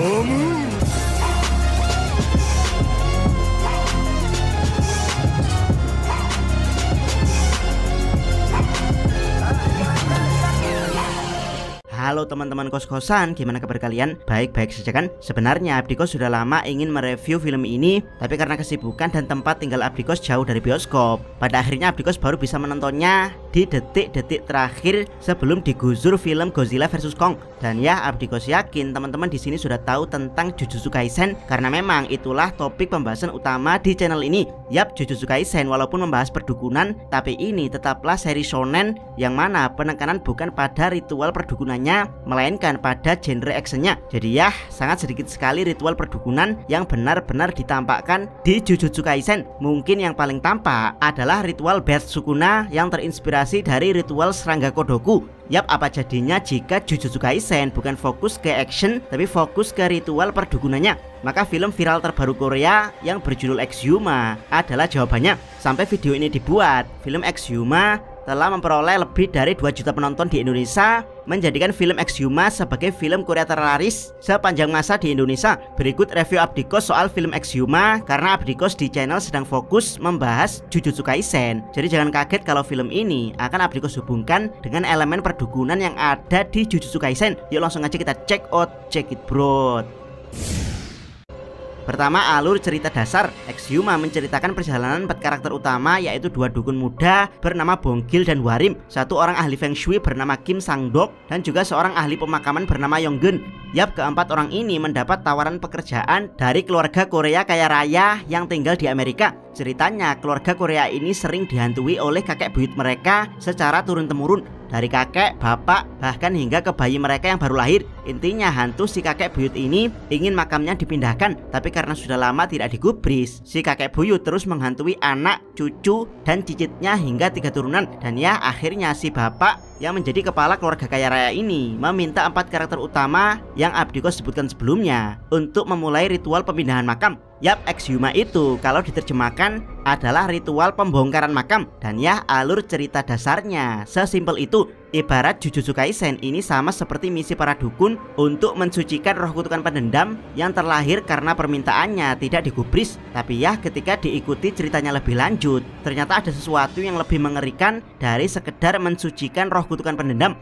Halo teman-teman kos-kosan, gimana kabar kalian? Baik-baik saja kan? Sebenarnya Abdikos sudah lama ingin mereview film ini, tapi karena kesibukan dan tempat tinggal Abdikos jauh dari bioskop, pada akhirnya Abdikos baru bisa menontonnya di detik-detik terakhir sebelum digusur film Godzilla vs Kong. Dan ya, Abdikos yakin teman-teman di sini sudah tahu tentang Jujutsu Kaisen karena memang itulah topik pembahasan utama di channel ini. Yap, Jujutsu Kaisen walaupun membahas perdukunan, tapi ini tetaplah seri shonen yang mana penekanan bukan pada ritual perdukunannya, melainkan pada genre actionnya. Jadi ya, sangat sedikit sekali ritual perdukunan yang benar-benar ditampakkan di Jujutsu Kaisen. Mungkin yang paling tampak adalah ritual Best Sukuna yang terinspirasi dari ritual serangga Kodoku. Yap, apa jadinya jika Jujutsu Kaisen bukan fokus ke action tapi fokus ke ritual perdukunannya? Maka film viral terbaru Korea yang berjudul Exhuma adalah jawabannya. Sampai video ini dibuat, film Exhuma telah memperoleh lebih dari 2 juta penonton di Indonesia, menjadikan film Exhuma sebagai film Korea terlaris sepanjang masa di Indonesia. Berikut review Abdikos soal film Exhuma, karena Abdikos di channel sedang fokus membahas Jujutsu Kaisen. Jadi jangan kaget kalau film ini akan Abdikos hubungkan dengan elemen perdukunan yang ada di Jujutsu Kaisen. Yuk langsung aja kita check it bro. Pertama, alur cerita dasar. Exhuma menceritakan perjalanan 4 karakter utama, yaitu 2 dukun muda bernama Bonggil dan Warim, 1 orang ahli Feng Shui bernama Kim Sang-dok, dan juga seorang ahli pemakaman bernama Yonggun. Yap, keempat orang ini mendapat tawaran pekerjaan dari keluarga Korea kaya raya yang tinggal di Amerika. Ceritanya, keluarga Korea ini sering dihantui oleh kakek buyut mereka secara turun-temurun, dari kakek, bapak, bahkan hingga ke bayi mereka yang baru lahir. Intinya hantu si kakek buyut ini ingin makamnya dipindahkan, tapi karena sudah lama tidak digubris, si kakek buyut terus menghantui anak, cucu, dan cicitnya hingga 3 turunan. Dan ya, akhirnya si bapak yang menjadi kepala keluarga kaya raya ini meminta 4 karakter utama yang Abdikos sebutkan sebelumnya untuk memulai ritual pemindahan makam. Yap, Exhuma itu kalau diterjemahkan adalah ritual pembongkaran makam. Dan ya, alur cerita dasarnya sesimpel itu. Ibarat Jujutsu Kaisen ini sama seperti misi para dukun untuk mensucikan roh kutukan pendendam yang terlahir karena permintaannya tidak digubris. Tapi ya, ketika diikuti ceritanya lebih lanjut, ternyata ada sesuatu yang lebih mengerikan dari sekedar mensucikan roh kutukan pendendam.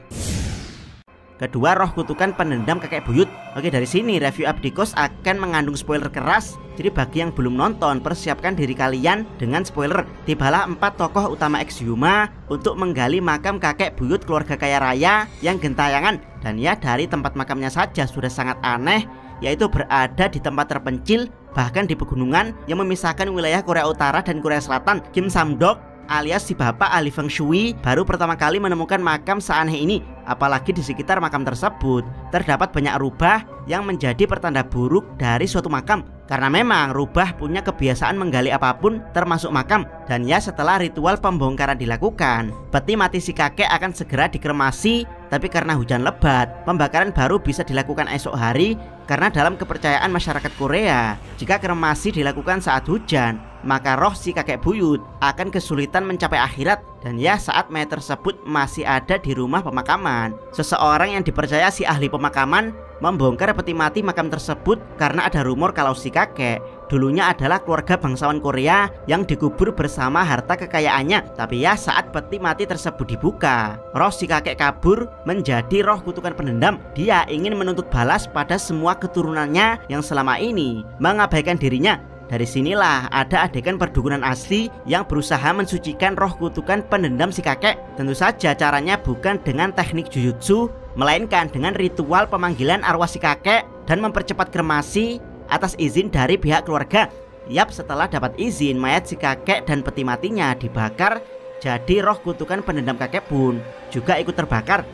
Kedua, roh kutukan pendendam kakek buyut. Oke, dari sini review Abdikos akan mengandung spoiler keras. Jadi bagi yang belum nonton, persiapkan diri kalian dengan spoiler. Tibalah 4 tokoh utama Exhuma untuk menggali makam kakek buyut keluarga kaya raya yang gentayangan. Dan ya, dari tempat makamnya saja sudah sangat aneh, yaitu berada di tempat terpencil, bahkan di pegunungan yang memisahkan wilayah Korea Utara dan Korea Selatan. Kim Sang-dok alias si bapak ahli Feng Shui baru pertama kali menemukan makam seaneh ini. Apalagi di sekitar makam tersebut terdapat banyak rubah yang menjadi pertanda buruk dari suatu makam. Karena memang rubah punya kebiasaan menggali apapun termasuk makam. Dan ya, setelah ritual pembongkaran dilakukan, peti mati si kakek akan segera dikremasi. Tapi karena hujan lebat, pembakaran baru bisa dilakukan esok hari. Karena dalam kepercayaan masyarakat Korea, jika kremasi dilakukan saat hujan, maka roh si kakek buyut akan kesulitan mencapai akhirat. Dan ya, saat mayat tersebut masih ada di rumah pemakaman, seseorang yang dipercaya si ahli pemakaman membongkar peti mati makam tersebut karena ada rumor kalau si kakek dulunya adalah keluarga bangsawan Korea yang dikubur bersama harta kekayaannya. Tapi ya, saat peti mati tersebut dibuka, roh si kakek kabur menjadi roh kutukan pendendam. Dia ingin menuntut balas pada semua keturunannya yang selama ini mengabaikan dirinya. Dari sinilah ada adegan perdukunan asli yang berusaha mensucikan roh kutukan pendendam si kakek. Tentu saja caranya bukan dengan teknik jujutsu, melainkan dengan ritual pemanggilan arwah si kakek dan mempercepat kremasi atas izin dari pihak keluarga. Yap, setelah dapat izin, mayat si kakek dan peti matinya dibakar. Jadi roh kutukan pendendam kakek pun juga ikut terbakar.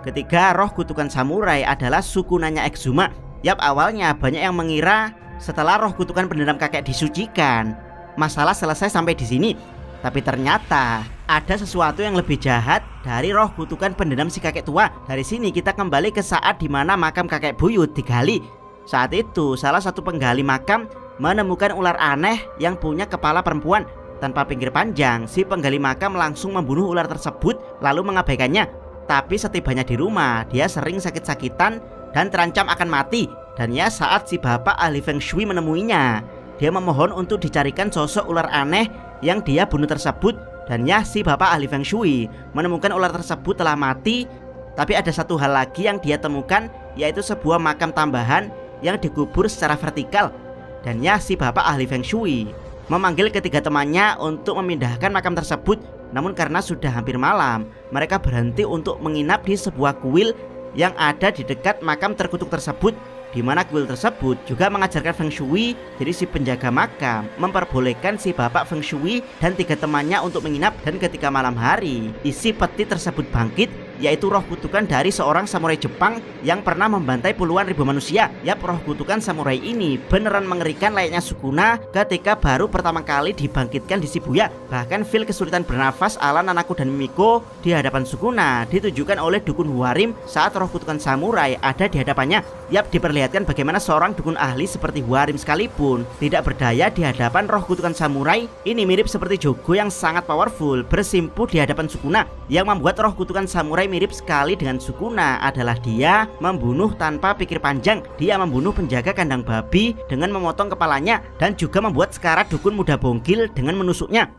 Ketiga, roh kutukan samurai adalah sukunanya Exhuma. Yap, awalnya banyak yang mengira setelah roh kutukan pendendam kakek disucikan, masalah selesai sampai di sini. Tapi ternyata ada sesuatu yang lebih jahat dari roh kutukan pendendam si kakek tua. Dari sini kita kembali ke saat dimana makam kakek buyut digali. Saat itu salah satu penggali makam menemukan ular aneh yang punya kepala perempuan. Tanpa pinggir panjang, si penggali makam langsung membunuh ular tersebut lalu mengabaikannya. Tapi setibanya di rumah, dia sering sakit-sakitan dan terancam akan mati. Dan ya saat si bapak ahli Feng Shui menemuinya, dia memohon untuk dicarikan sosok ular aneh yang dia bunuh tersebut. Dan ya si bapak ahli Feng Shui menemukan ular tersebut telah mati. Tapi ada satu hal lagi yang dia temukan, yaitu sebuah makam tambahan yang dikubur secara vertikal. Dan ya si bapak ahli Feng Shui memanggil ketiga temannya untuk memindahkan makam tersebut. Namun karena sudah hampir malam, mereka berhenti untuk menginap di sebuah kuil yang ada di dekat makam terkutuk tersebut, di mana kuil tersebut juga mengajarkan Feng Shui. Jadi si penjaga makam memperbolehkan si bapak Feng Shui dan tiga temannya untuk menginap. Dan ketika malam hari, isi peti tersebut bangkit, yaitu roh kutukan dari seorang samurai Jepang yang pernah membantai puluhan ribu manusia. Yap, roh kutukan samurai ini beneran mengerikan layaknya Sukuna ketika baru pertama kali dibangkitkan di Shibuya. Bahkan feel kesulitan bernafas ala Nanako dan Mimiko di hadapan Sukuna ditunjukkan oleh dukun Hwarim saat roh kutukan samurai ada di hadapannya. Yap, diperlihatkan bagaimana seorang dukun ahli seperti Hwarim sekalipun tidak berdaya di hadapan roh kutukan samurai. Ini mirip seperti Jogo yang sangat powerful bersimpuh di hadapan Sukuna. Yang membuat roh kutukan samurai mirip sekali dengan Sukuna adalah dia membunuh tanpa pikir panjang. Dia membunuh penjaga kandang babi dengan memotong kepalanya, dan juga membuat sekarat dukun muda bongkil dengan menusuknya.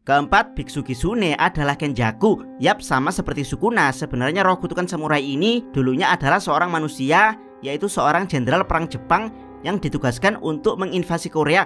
Keempat, biksu Kitsune adalah Kenjaku. Yap, sama seperti Sukuna, sebenarnya roh kutukan samurai ini dulunya adalah seorang manusia, yaitu seorang jenderal perang Jepang yang ditugaskan untuk menginvasi Korea.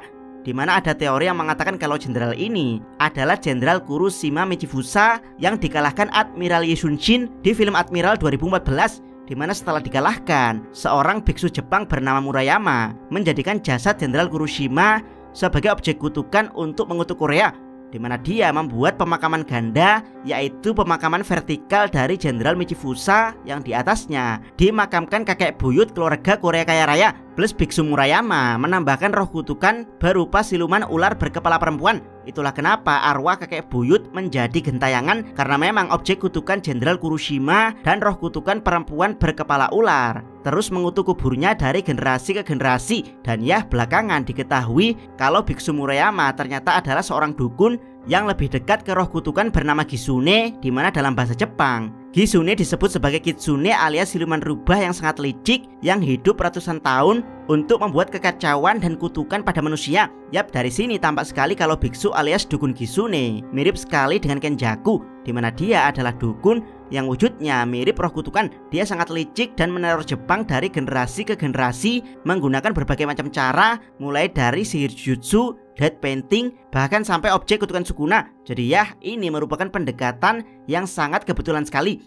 Di mana ada teori yang mengatakan kalau jenderal ini adalah Jenderal Kuroshima Michifusa yang dikalahkan Admiral Yi Sun-shin di film Admiral 2014. Di mana setelah dikalahkan, seorang biksu Jepang bernama Murayama menjadikan jasad Jenderal Kuroshima sebagai objek kutukan untuk mengutuk Korea. Di mana dia membuat pemakaman ganda, yaitu pemakaman vertikal dari Jenderal Michifusa yang di atasnya dimakamkan kakek buyut keluarga Korea kaya raya. Plus biksu Murayama menambahkan roh kutukan berupa siluman ular berkepala perempuan. Itulah kenapa arwah kakek buyut menjadi gentayangan, karena memang objek kutukan Jenderal Kuroshima dan roh kutukan perempuan berkepala ular terus mengutuk kuburnya dari generasi ke generasi. Dan ya belakangan diketahui kalau biksu Murayama ternyata adalah seorang dukun yang lebih dekat ke roh kutukan bernama Kitsune, di mana dalam bahasa Jepang Kitsune disebut sebagai kitsune alias siluman rubah yang sangat licik yang hidup ratusan tahun untuk membuat kekacauan dan kutukan pada manusia. Yap, dari sini tampak sekali kalau biksu alias dukun Kitsune mirip sekali dengan Kenjaku, di mana dia adalah dukun yang wujudnya mirip roh kutukan. Dia sangat licik dan meneror Jepang dari generasi ke generasi menggunakan berbagai macam cara, mulai dari sihir jutsu, dead painting, bahkan sampai objek kutukan Sukuna. Jadi ya, ini merupakan pendekatan yang sangat kebetulan sekali.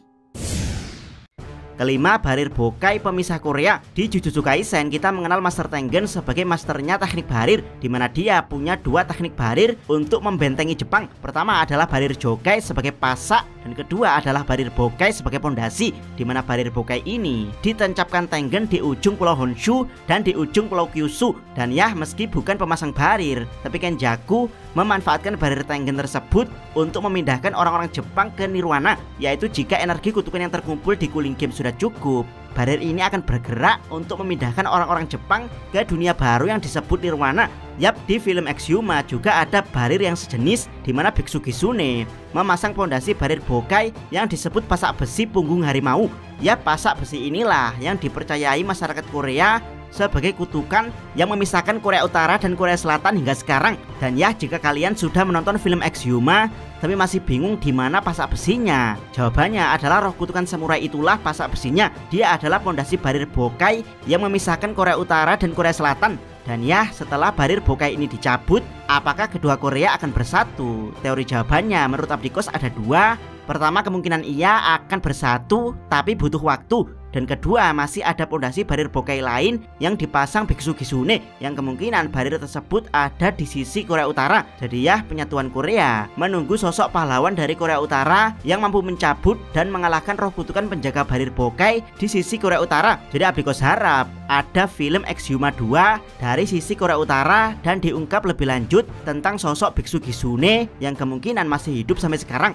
Kelima, barir bokai pemisah Korea. Di Jujutsu Kaisen kita mengenal Master Tengen sebagai masternya teknik barir, di mana dia punya dua teknik barir untuk membentengi Jepang. Pertama adalah barir jokai sebagai pasak, dan kedua adalah barir bokai sebagai pondasi. Di mana barir bokai ini ditancapkan Tengen di ujung pulau Honshu dan di ujung pulau Kyushu. Dan ya, meski bukan pemasang barir, tapi Kenjaku memanfaatkan barir Tengen tersebut untuk memindahkan orang-orang Jepang ke Nirwana, yaitu jika energi kutukan yang terkumpul di Cooling Game sudah cukup, barir ini akan bergerak untuk memindahkan orang-orang Jepang ke dunia baru yang disebut Nirwana. Yap, di film Exhuma juga ada barir yang sejenis, di mana biksu Kitsune memasang pondasi barir bokai yang disebut pasak besi punggung harimau. Yap, pasak besi inilah yang dipercayai masyarakat Korea sebagai kutukan yang memisahkan Korea Utara dan Korea Selatan hingga sekarang. Dan ya, jika kalian sudah menonton film Exhuma tapi masih bingung di mana pasak besinya, jawabannya adalah roh kutukan samurai itulah pasak besinya. Dia adalah pondasi barir bokai yang memisahkan Korea Utara dan Korea Selatan. Dan ya, setelah barir bokai ini dicabut, apakah kedua Korea akan bersatu? Teori jawabannya menurut Abdikos ada dua. Pertama, kemungkinan ia akan bersatu tapi butuh waktu. Dan kedua, masih ada pondasi barir bokai lain yang dipasang biksu Kitsune, yang kemungkinan barir tersebut ada di sisi Korea Utara. Jadi ya, penyatuan Korea menunggu sosok pahlawan dari Korea Utara yang mampu mencabut dan mengalahkan roh kutukan penjaga barir bokai di sisi Korea Utara. Jadi Abdikos harap ada film Exhuma 2 dari sisi Korea Utara dan diungkap lebih lanjut tentang sosok biksu Kitsune yang kemungkinan masih hidup sampai sekarang.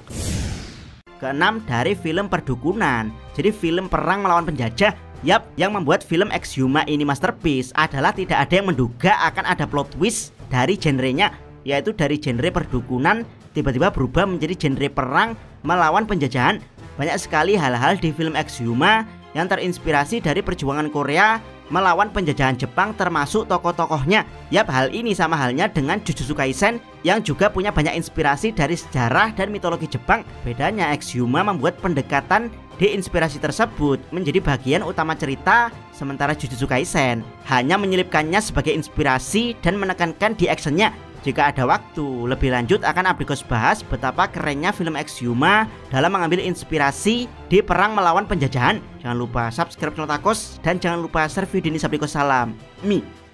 Keenam, dari film perdukunan. Jadi film perang melawan penjajah. Yap, yang membuat film Exhuma ini masterpiece adalah tidak ada yang menduga akan ada plot twist dari genrenya, yaitu dari genre perdukunan tiba-tiba berubah menjadi genre perang melawan penjajahan. Banyak sekali hal-hal di film Exhuma yang terinspirasi dari perjuangan Korea melawan penjajahan Jepang termasuk tokoh-tokohnya. Yap, hal ini sama halnya dengan Jujutsu Kaisen yang juga punya banyak inspirasi dari sejarah dan mitologi Jepang. Bedanya Exhuma membuat pendekatan di inspirasi tersebut menjadi bagian utama cerita, sementara Jujutsu Kaisen hanya menyelipkannya sebagai inspirasi dan menekankan di actionnya. Jika ada waktu lebih lanjut akan Abdikos bahas betapa kerennya film Exhuma dalam mengambil inspirasi di perang melawan penjajahan. Jangan lupa subscribe channel Takos dan jangan lupa share video ini. Abdikos salam Mi.